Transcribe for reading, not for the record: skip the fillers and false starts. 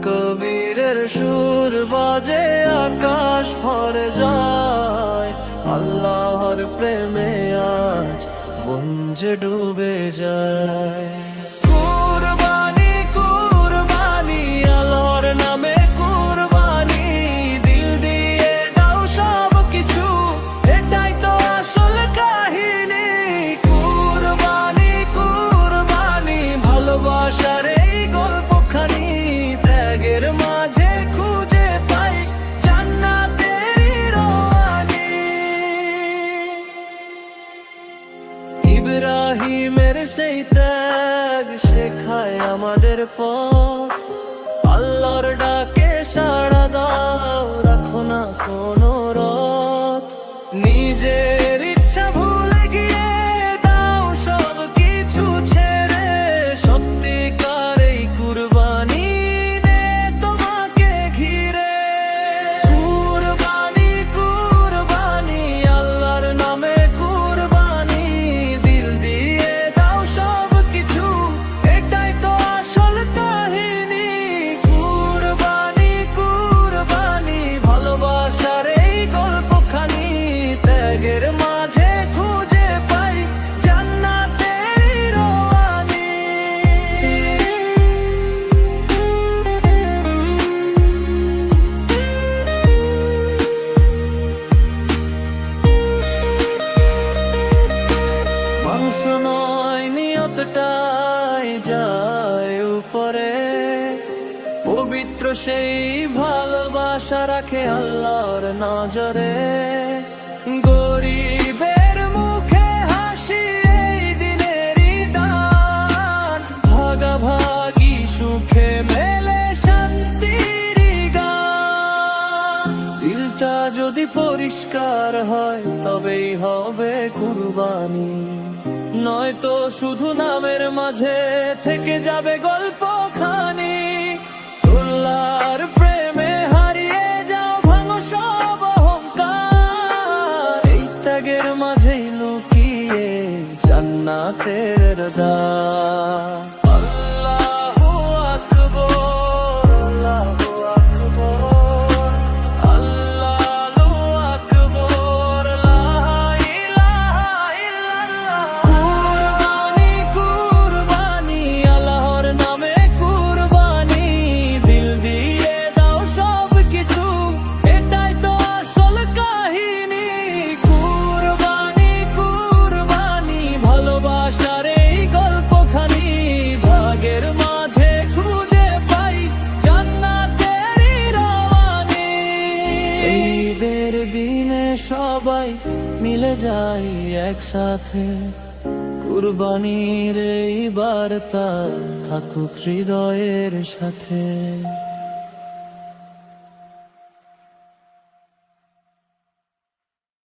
কবীরের সুর বাজে আকাশ ভরে যায়, আল্লাহর প্রেমে আজ মন যে ডুবে যায়। কুরবানি কুরবানি আল্লাহর নামে কুরবানি, দিল দিয়ে দাও সব কিছু, এটাই তো আসল কাহিনী। কুরবানি কুরবানি ভালোবাসার এই গল্পখানি, ত্যাগের মাঝে খুঁজে পাই জান্নাতের রওয়ানি। ইব্রাহিমের সেই ত্যাগ শেখায় আমাদের পথ, আল্লাহর ডাকে সাড়া দাও, রাখো না কোনো রথ। নিজের ইচ্ছা ভুলে গিয়ে দাও সব কিছু ছেড়ে, সত্যিকার এই কুরবানি নে তোমাকে ঘিরে। কুরবানি কুরবানি আল্লাহর নামে কুরবানি, দিল দিয়ে দাও সব কিছু, এটাই তো আসল কাহিনী। কুরবানি কুরবানি ভালোবাসার এই গল্পখানি, ত্যাগের মাঝে খুঁজে পাই জান্নাতের রওয়ানি। মাংস নয় নিয়তটাই যায় উপরে, পবিত্র সেই ভালোবাসা রাখে আল্লাহর নজরে। গরিবের মুখে হাসি এই দিনেরই দান, ভাগাভাগি সুখে মেলে শান্তির গান। দিলটা যদি পরিষ্কার হয় তবেই হবে কুরবানি, নয়তো শুধু নামের মাঝে থেকে যাবে গল্পখানি। আল্লাহর প্রেমে হারিয়ে যাও, ভাঙো সব অহংকার, এই ত্যাগের মাঝেই লুকিয়ে জান্নাতের দ্বার। আল্লাহু আকবার, আল্লাহু আকবার, আল্লাহু আকবার, লা ইলাহা ইল্লাল্লাহ। কুরবানি কুরবানি আল্লাহর নামে কুরবানি, দিল দিয়ে দাও সব কিছু, এটাই তো আসল কাহিনী। কুরবানি কুরবানি ভালোবাসার এই গল্পখানি, ভাগের মাঝে খুঁজে পাই জান্নাতের রওয়ানি। ঈদের দিনে সবাই মিলে যাই একসাথে, কুরবানির এই বার্তা থাকুক হৃদয়ের সাথে।